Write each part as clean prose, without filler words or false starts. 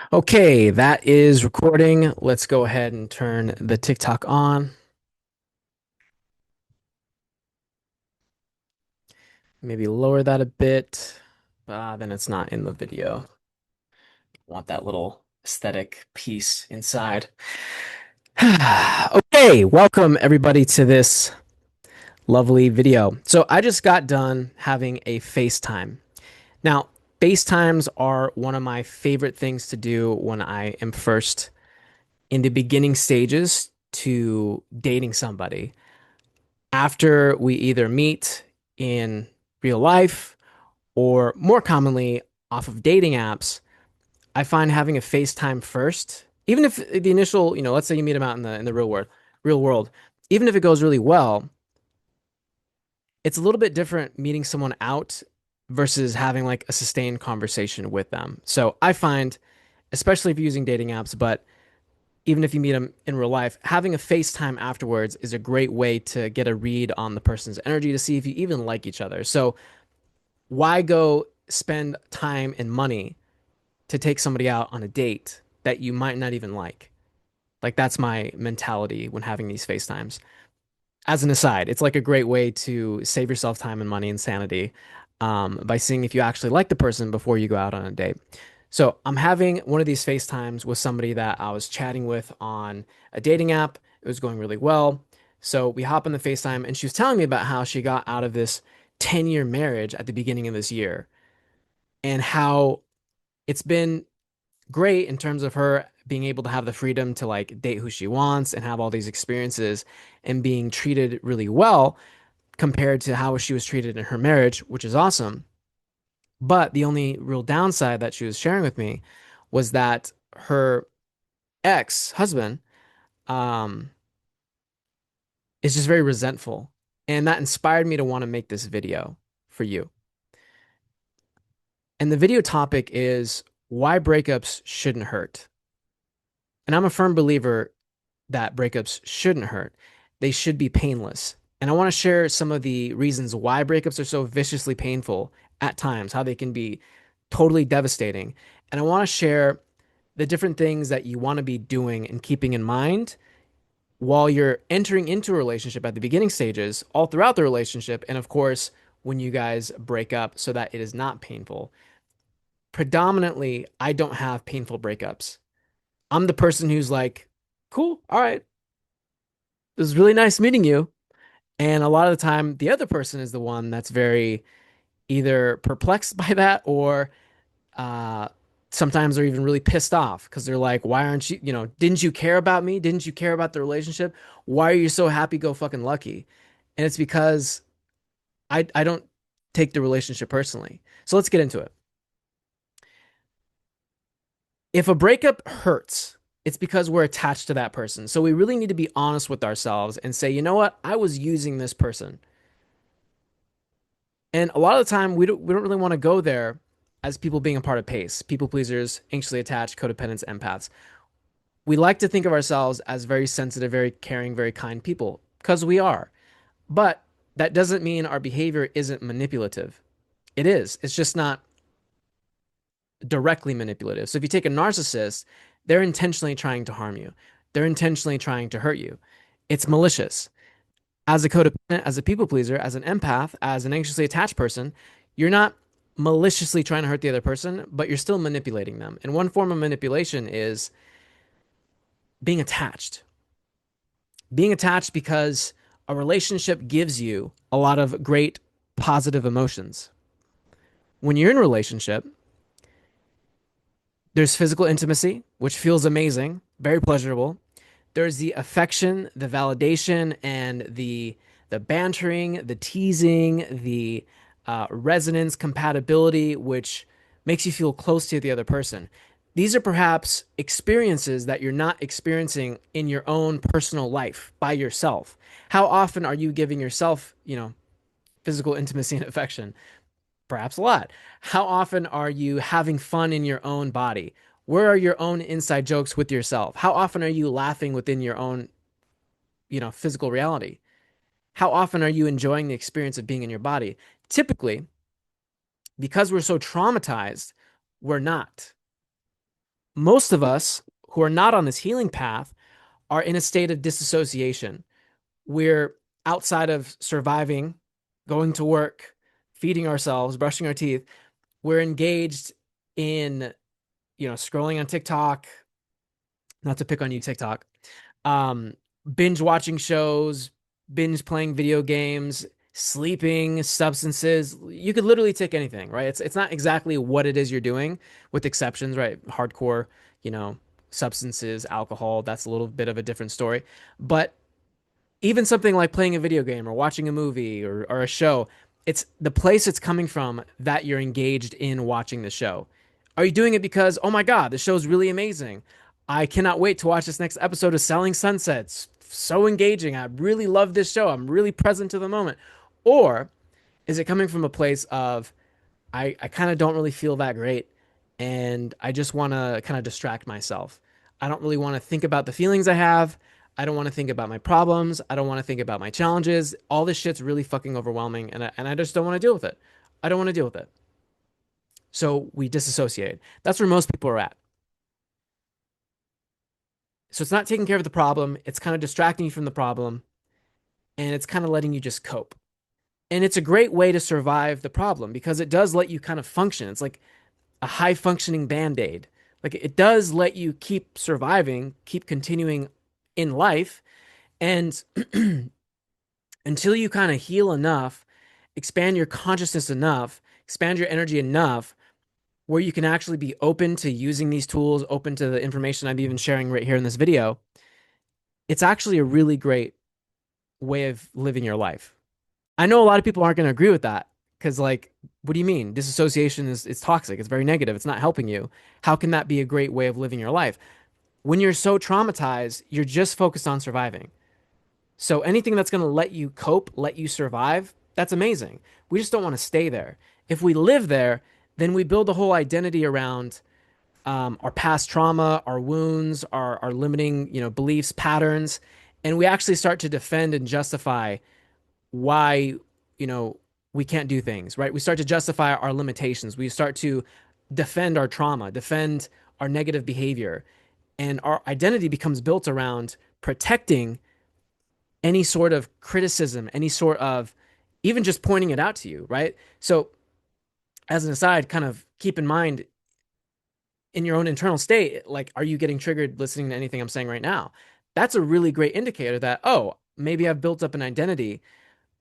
Okay, that is recording. Let's go ahead and turn the TikTok on. Maybe lower that a bit. Then it's not in the video. Want that little aesthetic piece inside. Okay, welcome everybody to this lovely video. So I just got done having a FaceTime. Now, FaceTimes are one of my favorite things to do when I am first in the beginning stages to dating somebody. After we either meet in real life or more commonly off of dating apps, I find having a FaceTime first, even if the initial, let's say you meet them out in the real world, even if it goes really well, it's a little bit different meeting someone out versus having like a sustained conversation with them. So I find, especially if you're using dating apps, but even if you meet them in real life, having a FaceTime afterwards is a great way to get a read on the person's energy to see if you even like each other. So why go spend time and money to take somebody out on a date that you might not even like? Like that's my mentality when having these FaceTimes. As an aside, it's like a great way to save yourself time and money and sanity by seeing if you actually like the person before you go out on a date. So I'm having one of these FaceTimes with somebody that I was chatting with on a dating app. It was going really well. So we hop on the FaceTime and she was telling me about how she got out of this 10-year marriage at the beginning of this year and how it's been great in terms of her being able to have the freedom to like date who she wants and have all these experiences and being treated really well compared to how she was treated in her marriage, which is awesome. But the only real downside that she was sharing with me was that her ex-husband um, is just very resentful. And that inspired me to want to make this video for you. And the video topic is why breakups shouldn't hurt. And I'm a firm believer that breakups shouldn't hurt. They should be painless. And I want to share some of the reasons why breakups are so viciously painful at times, how they can be totally devastating. And I want to share the different things that you want to be doing and keeping in mind while you're entering into a relationship at the beginning stages, all throughout the relationship, and of course, when you guys break up so that it is not painful. Predominantly, I don't have painful breakups. I'm the person who's like, cool, all right, it was really nice meeting you. And a lot of the time, the other person is the one that's very either perplexed by that or uh, sometimes they're even really pissed off because they're like, why aren't you, didn't you care about me? Didn't you care about the relationship? Why are you so happy go fucking lucky? And it's because I don't take the relationship personally. So let's get into it. If a breakup hurts, it's because we're attached to that person. So we really need to be honest with ourselves and say, you know what? I was using this person. And a lot of the time, we don't really want to go there as people being a part of PACE, people pleasers, anxiously attached, codependents, empaths. We like to think of ourselves as very sensitive, very caring, very kind people because we are. But that doesn't mean our behavior isn't manipulative. It is. It's just not directly manipulative. So if you take a narcissist, they're intentionally trying to harm you. They're intentionally trying to hurt you. It's malicious. As a codependent, as a people pleaser, as an empath, as an anxiously attached person, you're not maliciously trying to hurt the other person, but you're still manipulating them. And one form of manipulation is being attached. Being attached because a relationship gives you a lot of great positive emotions. When you're in a relationship, there's physical intimacy, which feels amazing, very pleasurable. There's the affection, the validation, and the bantering, the teasing, the resonance, compatibility, which makes you feel close to the other person. These are perhaps experiences that you're not experiencing in your own personal life by yourself. How often are you giving yourself, physical intimacy and affection? Perhaps a lot. How often are you having fun in your own body? Where are your own inside jokes with yourself? How often are you laughing within your own, physical reality? How often are you enjoying the experience of being in your body? Typically, because we're so traumatized, we're not. Most of us who are not on this healing path are in a state of disassociation. We're outside of surviving, going to work, feeding ourselves, brushing our teeth. We're engaged in, scrolling on TikTok, not to pick on you, TikTok, um, binge watching shows, binge playing video games, sleeping, substances. You could literally take anything, right? It's not exactly what it is you're doing, with exceptions, right? Hardcore, you know, substances, alcohol, that's a little bit of a different story. But even something like playing a video game or watching a movie or a show, it's the place it's coming from that you're engaged in watching the show. Are you doing it because, oh my God, the show's really amazing? I cannot wait to watch this next episode of Selling Sunsets. So engaging. I really love this show. I'm really present to the moment. Or is it coming from a place of, I kind of don't really feel that great and I just want to kind of distract myself. I don't really want to think about the feelings I have. I don't want to think about my problems. I don't want to think about my challenges. All this shit's really fucking overwhelming and I just don't want to deal with it. I don't want to deal with it. So we disassociate. That's where most people are at. So it's not taking care of the problem. It's kind of distracting you from the problem and it's kind of letting you just cope. And it's a great way to survive the problem because it does let you kind of function. It's like a high functioning band aid. Like it does let you keep surviving, keep continuing in life. And until you kind of heal enough, expand your consciousness enough, expand your energy enough where you can actually be open to using these tools, open to the information I'm even sharing right here in this video, it's actually a really great way of living your life. I know a lot of people aren't going to agree with that because, like, what do you mean? Disassociation is toxic. It's very negative. It's not helping you. How can that be a great way of living your life? When you're so traumatized, you're just focused on surviving. So anything that's going to let you cope, let you survive, that's amazing. We just don't want to stay there. If we live there, then we build a whole identity around our past trauma, our wounds, our limiting, beliefs, patterns, and we actually start to defend and justify why, you know, we can't do things, right? We start to justify our limitations. We start to defend our trauma, defend our negative behavior. And our identity becomes built around protecting any sort of criticism, any sort of even just pointing it out to you, right? So, as an aside, kind of keep in mind in your own internal state, like, are you getting triggered listening to anything I'm saying right now? That's a really great indicator that, oh, maybe I've built up an identity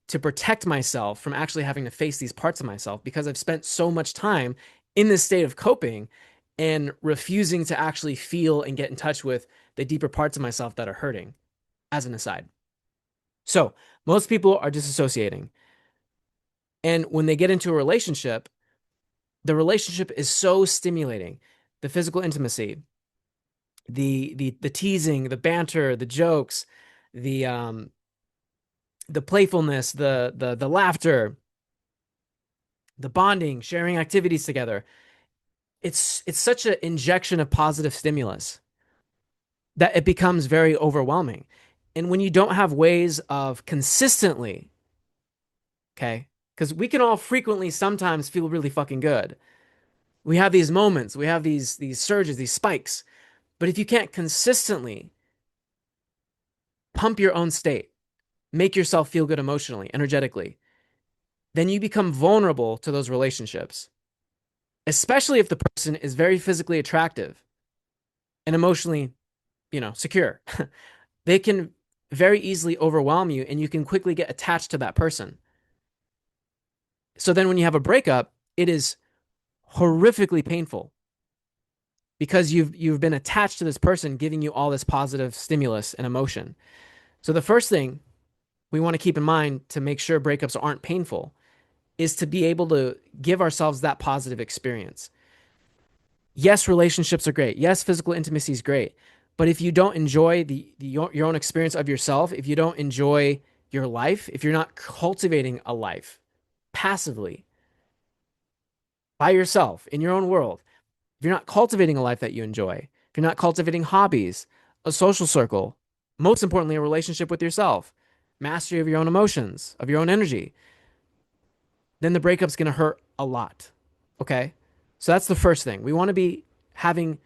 to protect myself from actually having to face these parts of myself because I've spent so much time in this state of coping and refusing to actually feel and get in touch with the deeper parts of myself that are hurting, as an aside. So, most people are disassociating. And when they get into a relationship, the relationship is so stimulating. The physical intimacy, the teasing, the banter, the jokes, the playfulness, the laughter, the bonding, sharing activities together. It's such an injection of positive stimulus that it becomes very overwhelming. And when you don't have ways of consistently, okay, because we can all frequently sometimes feel really fucking good. We have these moments, we have these surges, these spikes. But if you can't consistently pump your own state, make yourself feel good emotionally, energetically, then you become vulnerable to those relationships, especially if the person is very physically attractive and emotionally, secure. They can very easily overwhelm you and you can quickly get attached to that person. So then when you have a breakup, it is horrifically painful because you've been attached to this person giving you all this positive stimulus and emotion. So the first thing we want to keep in mind to make sure breakups aren't painful is to be able to give ourselves that positive experience. Yes, relationships are great. Yes, physical intimacy is great. But if you don't enjoy your own experience of yourself, if you don't enjoy your life, if you're not cultivating a life passively by yourself in your own world, if you're not cultivating a life that you enjoy, if you're not cultivating hobbies, a social circle, most importantly, a relationship with yourself, mastery of your own emotions, of your own energy, then the breakup's going to hurt a lot. Okay? So that's the first thing. We want to be having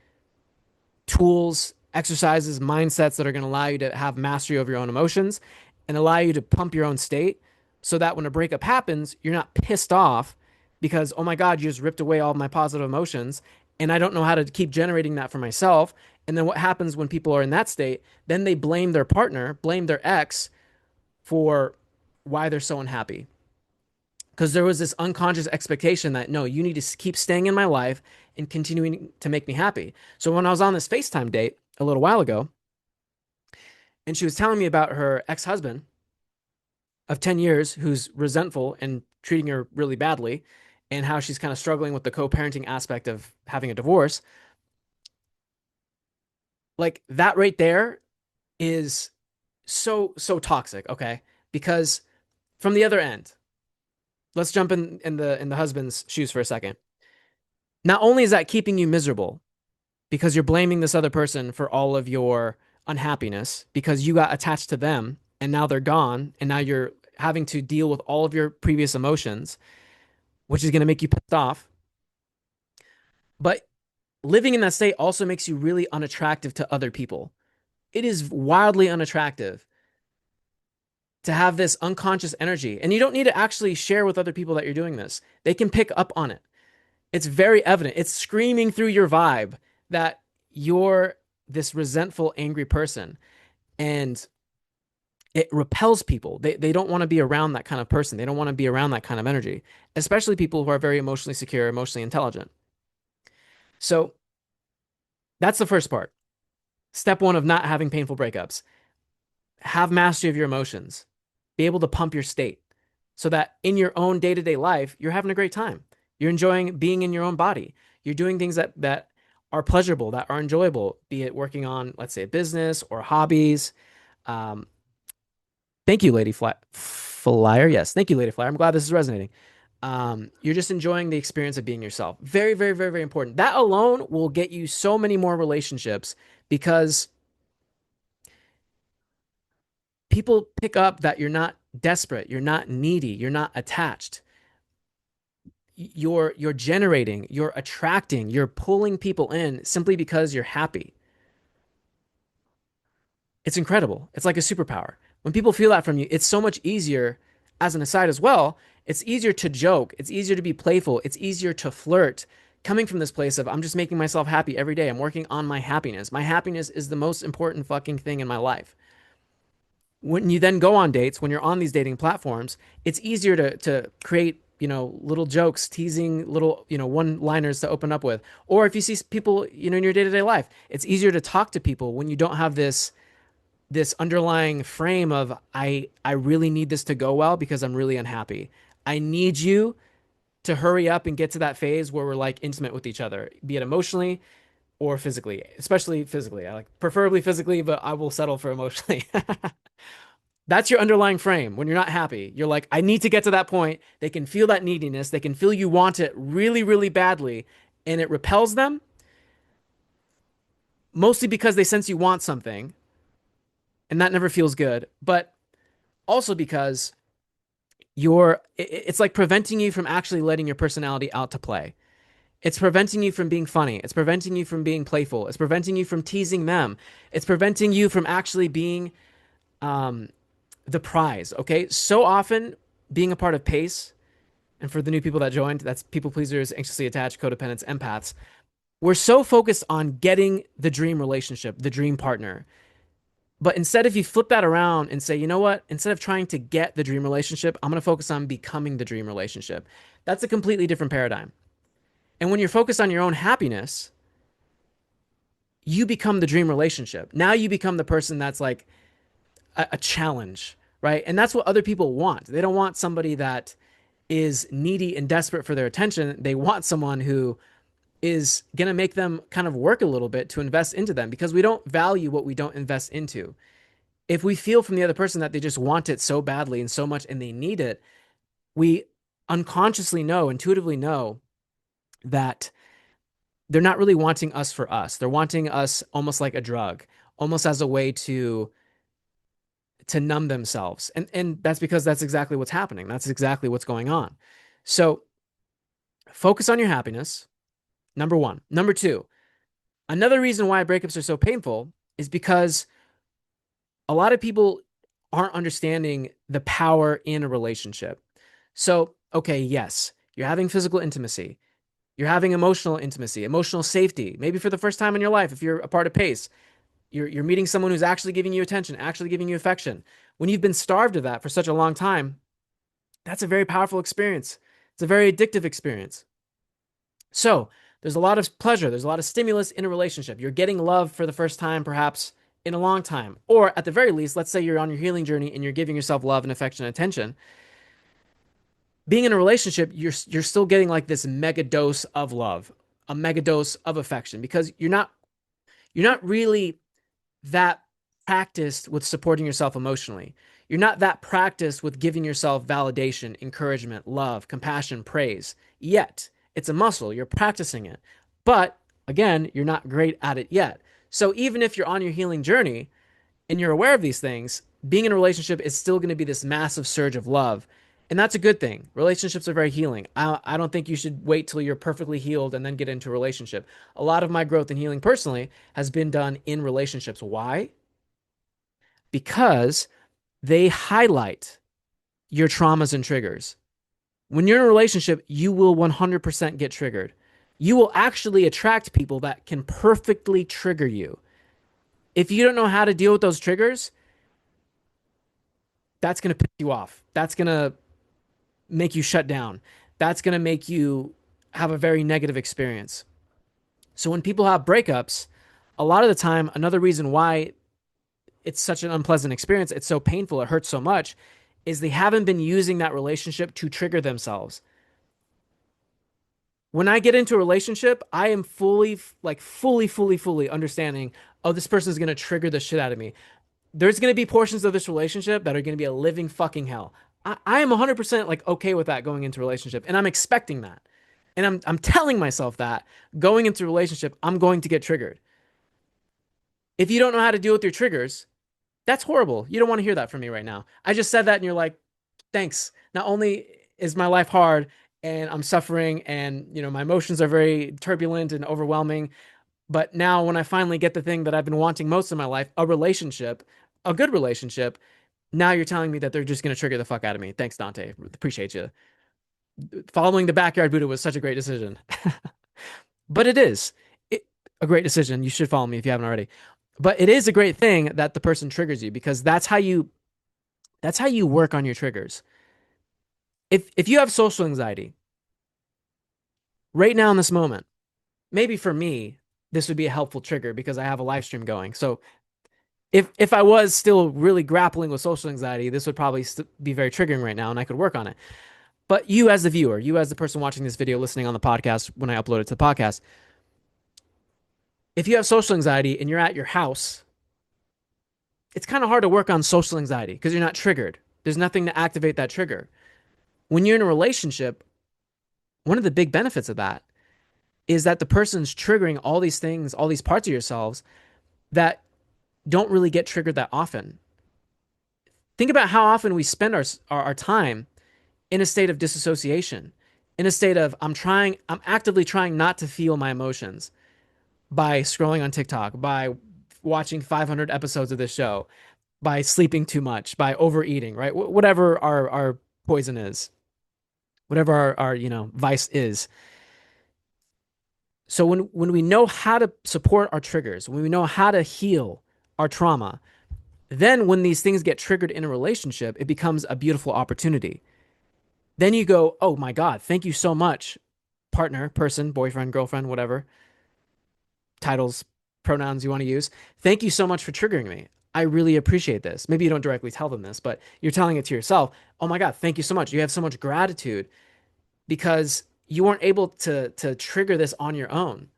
tools, exercises, mindsets that are going to allow you to have mastery over your own emotions and allow you to pump your own state so that when a breakup happens, you're not pissed off because, oh my God, you just ripped away all of my positive emotions and I don't know how to keep generating that for myself. And then what happens when people are in that state? Then they blame their partner, blame their ex for why they're so unhappy. Because there was this unconscious expectation that no, you need to keep staying in my life and continuing to make me happy. So when I was on this FaceTime date a little while ago, and she was telling me about her ex-husband of 10 years who's resentful and treating her really badly, and how she's kind of struggling with the co-parenting aspect of having a divorce. Like that right there is so toxic, okay? Because from the other end, let's jump in the husband's shoes for a second. Not only is that keeping you miserable because you're blaming this other person for all of your unhappiness because you got attached to them and now they're gone and now you're having to deal with all of your previous emotions, which is going to make you pissed off. But living in that state also makes you really unattractive to other people. It is wildly unattractive to have this unconscious energy. And you don't need to actually share with other people that you're doing this. They can pick up on it. It's very evident. It's screaming through your vibe that you're this resentful, angry person. And it repels people. They don't want to be around that kind of person. They don't want to be around that kind of energy, especially people who are very emotionally secure, emotionally intelligent. So that's the first part. Step one of not having painful breakups. Have mastery of your emotions. Be able to pump your state so that in your own day-to-day life, you're having a great time. You're enjoying being in your own body. You're doing things that are pleasurable, that are enjoyable, be it working on, let's say, a business or hobbies. Um, Thank you, Flyer. Yes, thank you, Lady Flyer. I'm glad this is resonating. You're just enjoying the experience of being yourself. Very, very, very, very important. That alone will get you so many more relationships because people pick up that you're not desperate, you're not needy, you're not attached. You're generating, you're attracting, you're pulling people in simply because you're happy. It's incredible. It's like a superpower. When people feel that from you, it's so much easier, as an aside as well, it's easier to joke. It's easier to be playful. It's easier to flirt coming from this place of I'm just making myself happy every day. I'm working on my happiness. My happiness is the most important fucking thing in my life. When you then go on dates, when you're on these dating platforms, it's easier to create, little jokes, teasing little, one-liners to open up with. Or if you see people, in your day-to-day life, it's easier to talk to people when you don't have this underlying frame of I really need this to go well because I'm really unhappy. I need you to hurry up and get to that phase where we're like intimate with each other, be it emotionally or physically, especially physically. I like preferably physically, but I will settle for emotionally. That's your underlying frame. When you're not happy, you're like, I need to get to that point. They can feel that neediness. They can feel you want it really, really badly, and it repels them, mostly because they sense you want something, and that never feels good. But also because it's like preventing you from actually letting your personality out to play. It's preventing you from being funny. It's preventing you from being playful. It's preventing you from teasing them. It's preventing you from actually being um, the prize. Okay. So often being a part of PACE, and for the new people that joined, that's people pleasers, anxiously attached, codependents, empaths. We're so focused on getting the dream relationship, the dream partner. But instead, if you flip that around and say, you know what, instead of trying to get the dream relationship, I'm going to focus on becoming the dream relationship. That's a completely different paradigm. And when you're focused on your own happiness, you become the dream relationship. Now you become the person that's like a challenge, right? And that's what other people want. They don't want somebody that is needy and desperate for their attention. They want someone who is going to make them kind of work a little bit to invest into them because we don't value what we don't invest into. If we feel from the other person that they just want it so badly and so much and they need it, we unconsciously know, intuitively know that they're not really wanting us for us. They're wanting us almost like a drug, almost as a way to numb themselves. And that's because that's exactly what's happening. That's exactly what's going on. So focus on your happiness. Number one. Number two, Another reason why breakups are so painful is because a lot of people aren't understanding the power in a relationship. So, okay, yes, you're having physical intimacy, you're having emotional intimacy, emotional safety, maybe for the first time in your life, if you're a part of PACE, you're meeting someone who's actually giving you attention, actually giving you affection. When you've been starved of that for such a long time, that's a very powerful experience. It's a very addictive experience. So there's a lot of pleasure, there's a lot of stimulus in a relationship. You're getting love for the first time, perhaps in a long time. Or at the very least, let's say you're on your healing journey and you're giving yourself love and affection and attention. Being in a relationship, you're still getting like this mega dose of love, a mega dose of affection, because you're not really that practiced with supporting yourself emotionally. You're not that practiced with giving yourself validation, encouragement, love, compassion, praise yet. It's a muscle. You're practicing it. But again, you're not great at it yet. So even if you're on your healing journey and you're aware of these things, being in a relationship is still going to be this massive surge of love. And that's a good thing. Relationships are very healing. I don't think you should wait till you're perfectly healed and then get into a relationship. A lot of my growth and healing personally has been done in relationships. Why? Because they highlight your traumas and triggers. When you're in a relationship, you will 100% get triggered. You will actually attract people that can perfectly trigger you. If you don't know how to deal with those triggers, that's going to piss you off. That's going to make you shut down. That's going to make you have a very negative experience. So when people have breakups, a lot of the time, another reason why it's such an unpleasant experience, it's so painful, it hurts so much, is they haven't been using that relationship to trigger themselves. When I get into a relationship, I am fully understanding, oh, this person is going to trigger the shit out of me. There's going to be portions of this relationship that are going to be a living fucking hell. I am 100% like okay with that going into a relationship, and I'm expecting that. And I'm telling myself that going into a relationship, I'm going to get triggered. If you don't know how to deal with your triggers, that's horrible. You don't want to hear that from me right now. I just said that and you're like, thanks. Not only is my life hard and I'm suffering and my emotions are very turbulent and overwhelming, but now when I finally get the thing that I've been wanting most of my life, a relationship, a good relationship, now you're telling me that they're just going to trigger the fuck out of me. Thanks, Dante. Appreciate you. Following the backyard Buddha was such a great decision. But it is a great decision. You should follow me if you haven't already. But it is a great thing that the person triggers you because that's how you work on your triggers. If you have social anxiety right now in this moment, maybe for me this would be a helpful trigger because I have a live stream going. So if I was still really grappling with social anxiety, this would probably be very triggering right now and I could work on it. But you as the viewer, you as the person watching this video, listening on the podcast when I upload it to the podcast, if you have social anxiety and you're at your house, it's kind of hard to work on social anxiety because you're not triggered. There's nothing to activate that trigger. When you're in a relationship, one of the big benefits of that is that the person's triggering all these things, all these parts of yourselves that don't really get triggered that often. Think about how often we spend our time in a state of disassociation, in a state of I'm actively trying not to feel my emotions by scrolling on TikTok, by watching 500 episodes of this show, by sleeping too much, by overeating, right? Whatever our poison is, whatever our vice is. So when we know how to support our triggers, when we know how to heal our trauma, then when these things get triggered in a relationship, it becomes a beautiful opportunity. Then you go, oh my God, thank you so much, partner, person, boyfriend, girlfriend, whatever titles, pronouns you want to use. Thank you so much for triggering me. I really appreciate this. Maybe you don't directly tell them this, but you're telling it to yourself. Oh my God, thank you so much. You have so much gratitude because you weren't able to trigger this on your own.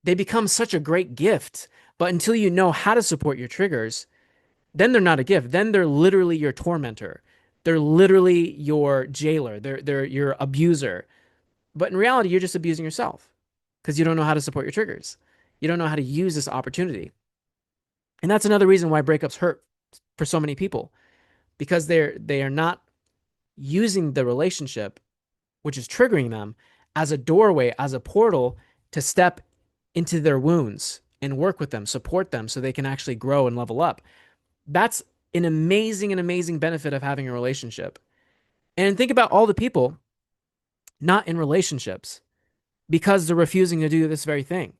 They become such a great gift. But until you know how to support your triggers, then they're not a gift. Then they're literally your tormentor. They're literally your jailer. They're your abuser. But in reality, you're just abusing yourself because you don't know how to support your triggers. You don't know how to use this opportunity. And that's another reason why breakups hurt for so many people because they are not using the relationship, which is triggering them, as a doorway, as a portal to step into their wounds and work with them, support them so they can actually grow and level up. That's an amazing benefit of having a relationship. And think about all the people not in relationships because they're refusing to do this very thing.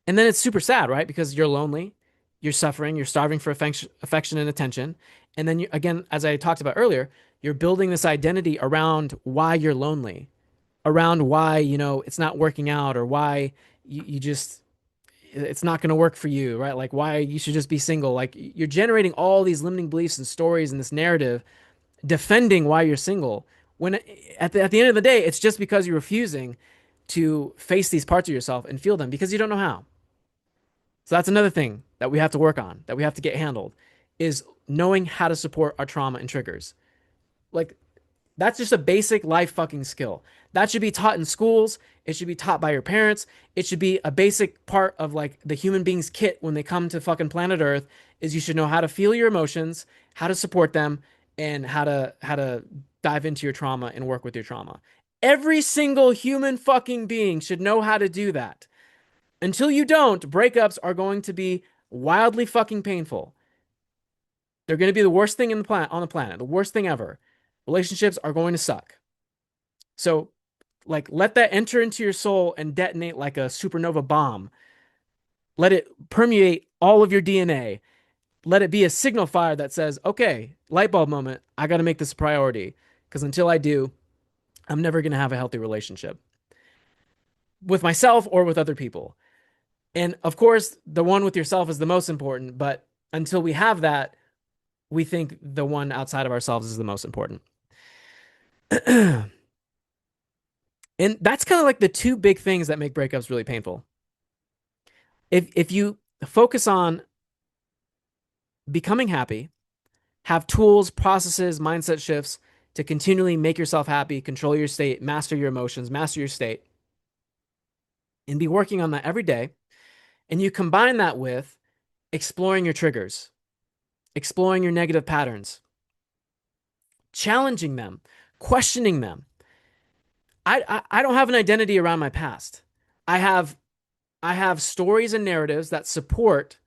And then it's super sad, right? Because you're lonely, you're suffering, you're starving for affection and attention. And then, again, as I talked about earlier, you're building this identity around why you're lonely, around why, it's not working out or why you just, it's not going to work for you, right? Like why you should just be single. Like you're generating all these limiting beliefs and stories and this narrative defending why you're single. When at the end of the day, it's just because you're refusing to face these parts of yourself and feel them because you don't know how. So that's another thing that we have to work on, that we have to get handled, is knowing how to support our trauma and triggers. Like that's just a basic life fucking skill. That should be taught in schools. It should be taught by your parents. It should be a basic part of like the human being's kit when they come to fucking planet Earth is you should know how to feel your emotions, how to support them, and how to dive into your trauma and work with your trauma. Every single human fucking being should know how to do that. Until you don't, breakups are going to be wildly fucking painful. They're going to be the worst thing in the planet on the planet, the worst thing ever. Relationships are going to suck. So, like, let that enter into your soul and detonate like a supernova bomb. Let it permeate all of your DNA. Let it be a signal fire that says, okay, light bulb moment, I got to make this a priority. Because until I do, I'm never going to have a healthy relationship with myself or with other people. And of course, the one with yourself is the most important. But until we have that, we think the one outside of ourselves is the most important. And that's kind of like the two big things that make breakups really painful. If you focus on becoming happy, have tools, processes, mindset shifts to continually make yourself happy, control your state, master your emotions, master your state, and be working on that every day. And you combine that with exploring your triggers, exploring your negative patterns, challenging them, questioning them. I don't have an identity around my past. I have I have stories and narratives that support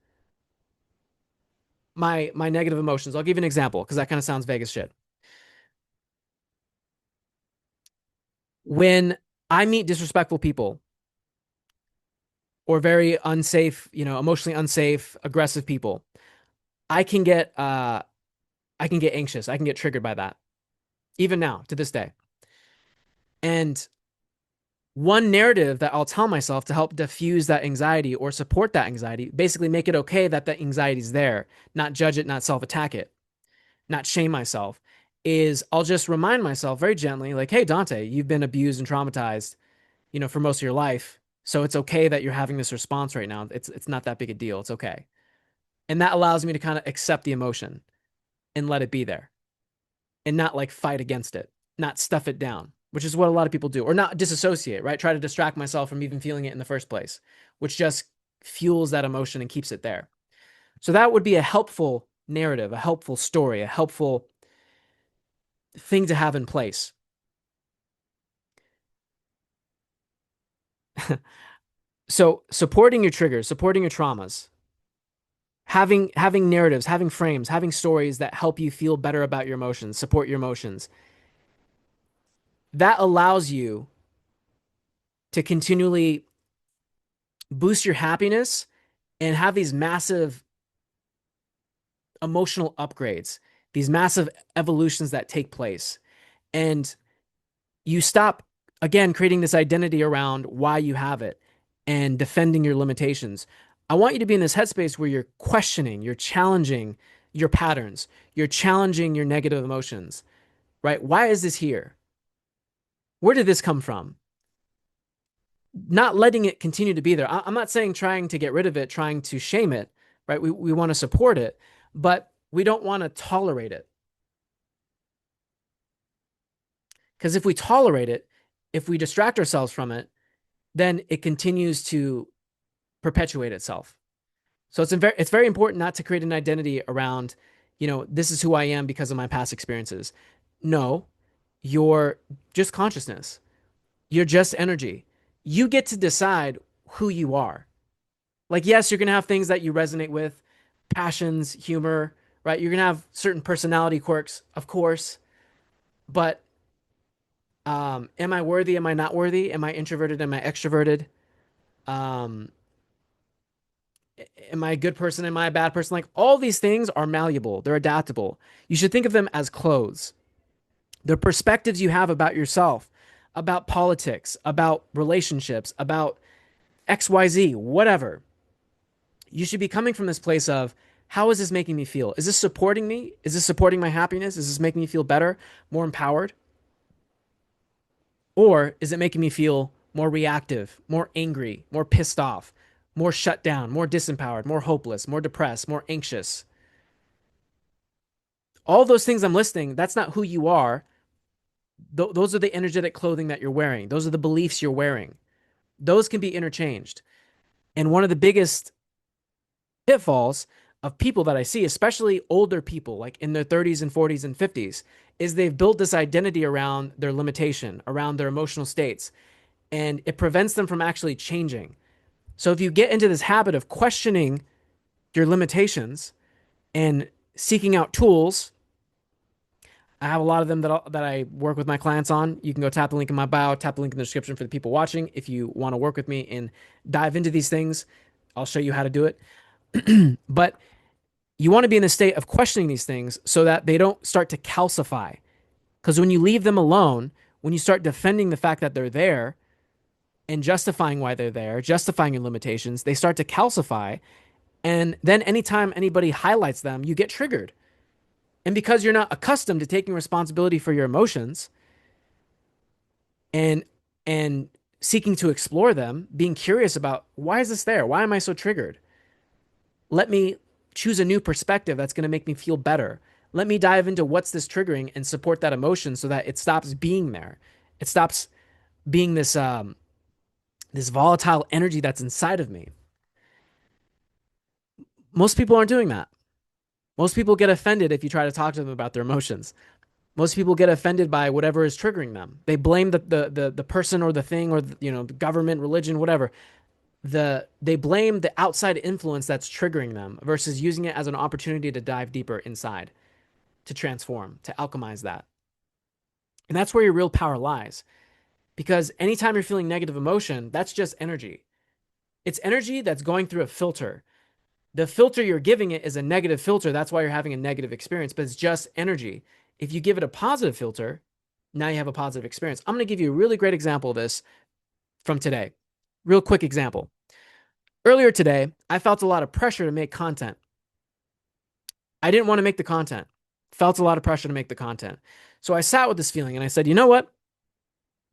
my negative emotions. I'll give you an example because that kind of sounds vague as shit. When I meet disrespectful people or very unsafe, emotionally unsafe, aggressive people, I can get I can get anxious. I can get triggered by that. Even now, to this day. And one narrative that I'll tell myself to help diffuse that anxiety or support that anxiety, basically make it okay that that anxiety is there, not judge it, not self-attack it, not shame myself, is I'll just remind myself very gently, like, hey, Dante, you've been abused and traumatized, for most of your life. So it's okay that you're having this response right now. It's not that big a deal. It's okay. And that allows me to kind of accept the emotion and let it be there and not like fight against it, not stuff it down, which is what a lot of people do, or not disassociate, right? Try to distract myself from even feeling it in the first place, which just fuels that emotion and keeps it there. So that would be a helpful narrative, a helpful story, a helpful thing to have in place. So supporting your triggers, supporting your traumas, having narratives, having frames, having stories that help you feel better about your emotions, support your emotions. That allows you to continually boost your happiness and have these massive emotional upgrades, these massive evolutions that take place. And you stop, again, creating this identity around why you have it and defending your limitations. I want you to be in this headspace where you're questioning, you're challenging your patterns, you're challenging your negative emotions, right? Why is this here? Where did this come from? Not letting it continue to be there. I'm not saying trying to get rid of it, trying to shame it, right? We want to support it, but we don't want to tolerate it. Because if we tolerate it, if we distract ourselves from it, then it continues to perpetuate itself. So it's very important not to create an identity around, this is who I am because of my past experiences. No, you're just consciousness. You're just energy. You get to decide who you are. Like, yes, you're going to have things that you resonate with, passions, humor, right? You're going to have certain personality quirks, of course, but am I worthy? Am I not worthy? Am I introverted? Am I extroverted? Um, am I a good person? Am I a bad person? Like all these things are malleable, they're adaptable. You should think of them as clothes. The perspectives you have about yourself, about politics, about relationships, about XYZ, whatever. You should be coming from this place of how is this making me feel? Is this supporting me? Is this supporting my happiness? Is this making me feel better, more empowered? Or is it making me feel more reactive, more angry, more pissed off, more shut down, more disempowered, more hopeless, more depressed, more anxious? All those things I'm listing, that's not who you are. Those are the energetic clothing that you're wearing. Those are the beliefs you're wearing. Those can be interchanged. And one of the biggest pitfalls of people that I see, especially older people, like in their 30s and 40s and 50s, is they've built this identity around their limitation, around their emotional states, and it prevents them from actually changing. So if you get into this habit of questioning your limitations and seeking out tools, I have a lot of them that I work with my clients on. You can go tap the link in my bio, tap the link in the description for the people watching. If you want to work with me and dive into these things, I'll show you how to do it. But you want to be in a state of questioning these things so that they don't start to calcify. Because when you leave them alone, when you start defending the fact that they're there and justifying why they're there, justifying your limitations, they start to calcify. And then anytime anybody highlights them, you get triggered. And because you're not accustomed to taking responsibility for your emotions and and seeking to explore them, being curious about why is this there? Why am I so triggered? Let me choose a new perspective that's going to make me feel better. Let me dive into what's this triggering and support that emotion so that it stops being there. It stops being this volatile energy that's inside of me. Most people aren't doing that. Most people get offended if you try to talk to them about their emotions. Most people get offended by whatever is triggering them. They blame the person or the thing or the government, religion, whatever. They blame the outside influence that's triggering them versus using it as an opportunity to dive deeper inside, to transform, to alchemize that. And that's where your real power lies. Because anytime you're feeling negative emotion, that's just energy. It's energy that's going through a filter. The filter you're giving it is a negative filter. That's why you're having a negative experience, but it's just energy. If you give it a positive filter, now you have a positive experience. I'm going to give you a really great example of this from today. Real quick example. Earlier today, I felt a lot of pressure to make content. I didn't want to make the content. Felt a lot of pressure to make the content. So I sat with this feeling and I said, you know what?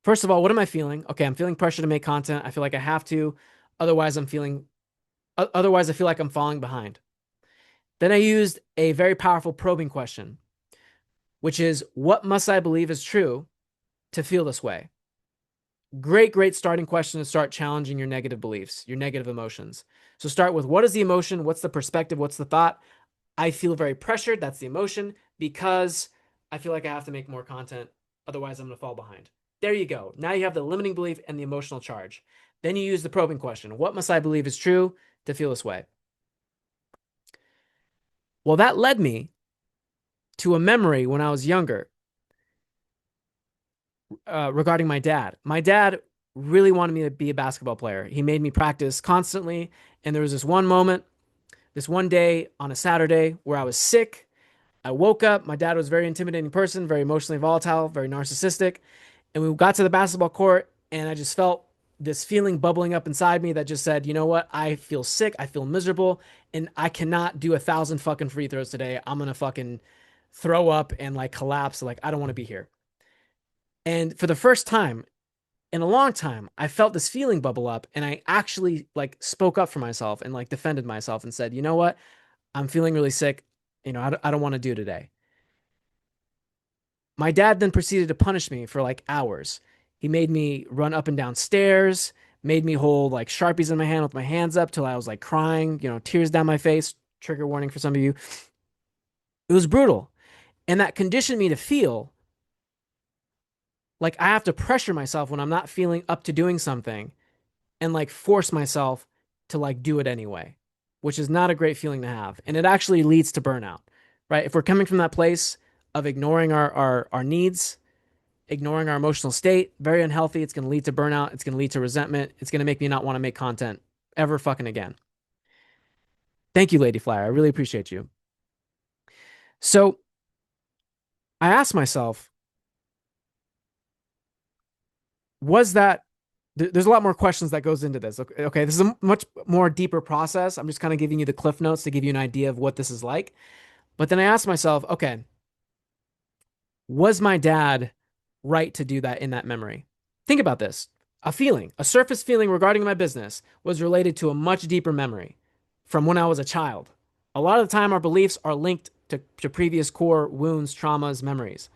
First of all, what am I feeling? Okay, I'm feeling pressure to make content. I feel like I have to. Otherwise, otherwise I feel like I'm falling behind. Then I used a very powerful probing question, which is, what must I believe is true to feel this way? Great starting question to start challenging your negative beliefs, your negative emotions. So start with, what is the emotion? What's the perspective? What's the thought? I feel very pressured. That's the emotion because I feel like I have to make more content. Otherwise, I'm going to fall behind. There you go. Now you have the limiting belief and the emotional charge. Then you use the probing question. What must I believe is true to feel this way? Well, that led me to a memory when I was younger regarding my dad. My dad really wanted me to be a basketball player. He made me practice constantly. And there was this one moment, this one day on a Saturday where I was sick. I woke up. My dad was a very intimidating person, very emotionally volatile, very narcissistic. And we got to the basketball court, and I just felt this feeling bubbling up inside me that just said, you know what? I feel sick. I feel miserable, and I cannot do 1,000 fucking free throws today. I'm gonna fucking throw up and like collapse. Like I don't want to be here. And for the first time in a long time, I felt this feeling bubble up, and I actually like spoke up for myself and like defended myself and said, you know what? I'm feeling really sick. I don't want to do today. My dad then proceeded to punish me for like hours. He made me run up and down stairs, made me hold like Sharpies in my hand with my hands up till I was like crying, tears down my face. Trigger warning for some of you. It was brutal. And that conditioned me to feel like I have to pressure myself when I'm not feeling up to doing something. and like force myself to like do it anyway, which is not a great feeling to have. And it actually leads to burnout, right? If we're coming from that place of ignoring our needs, ignoring our emotional state, very unhealthy. It's going to lead to burnout. It's going to lead to resentment. It's going to make me not want to make content ever fucking again. Thank you, Lady Flyer. I really appreciate you. So I asked myself, was that there's a lot more questions that goes into this. Okay, this is a much more deeper process. I'm just kind of giving you the cliff notes to give you an idea of what this is like. But then I asked myself, okay, was my dad right to do that in that memory? Think about this. A feeling, a surface feeling regarding my business was related to a much deeper memory from when I was a child. A lot of the time, our beliefs are linked to previous core wounds, traumas, memories.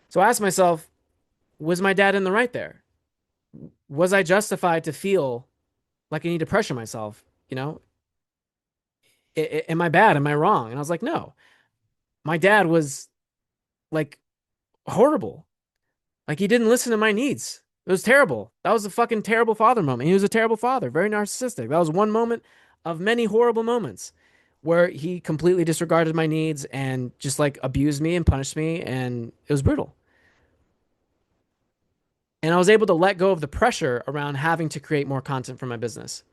So I asked myself, was my dad in the right there? Was I justified to feel like I need to pressure myself? You know, am I bad? Am I wrong? And I was like, no, my dad was like horrible. Like he didn't listen to my needs. It was terrible. That was a fucking terrible father moment. He was a terrible father, very narcissistic. That was one moment of many horrible moments where he completely disregarded my needs and just like abused me and punished me. And it was brutal. And I was able to let go of the pressure around having to create more content for my business.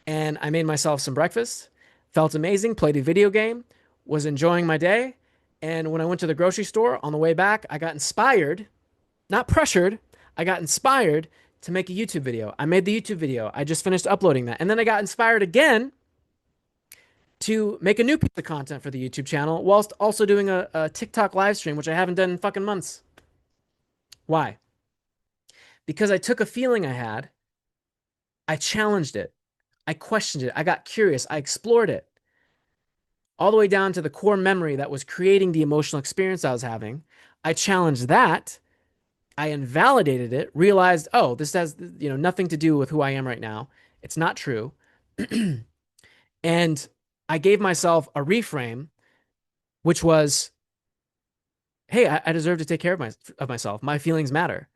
And I made myself some breakfast, felt amazing, played a video game, was enjoying my day. And when I went to the grocery store on the way back, I got inspired, not pressured. I got inspired to make a YouTube video. I made the YouTube video. I just finished uploading that. And then I got inspired again to make a new piece of content for the YouTube channel whilst also doing a TikTok live stream, which I haven't done in fucking months. Why? Because I took a feeling I had, I challenged it, I questioned it, I got curious, I explored it all the way down to the core memory that was creating the emotional experience I was having. I challenged that. I invalidated it, realized, oh, this has, nothing to do with who I am right now. It's not true. And I gave myself a reframe, which was, hey, I deserve to take care of myself. My feelings matter.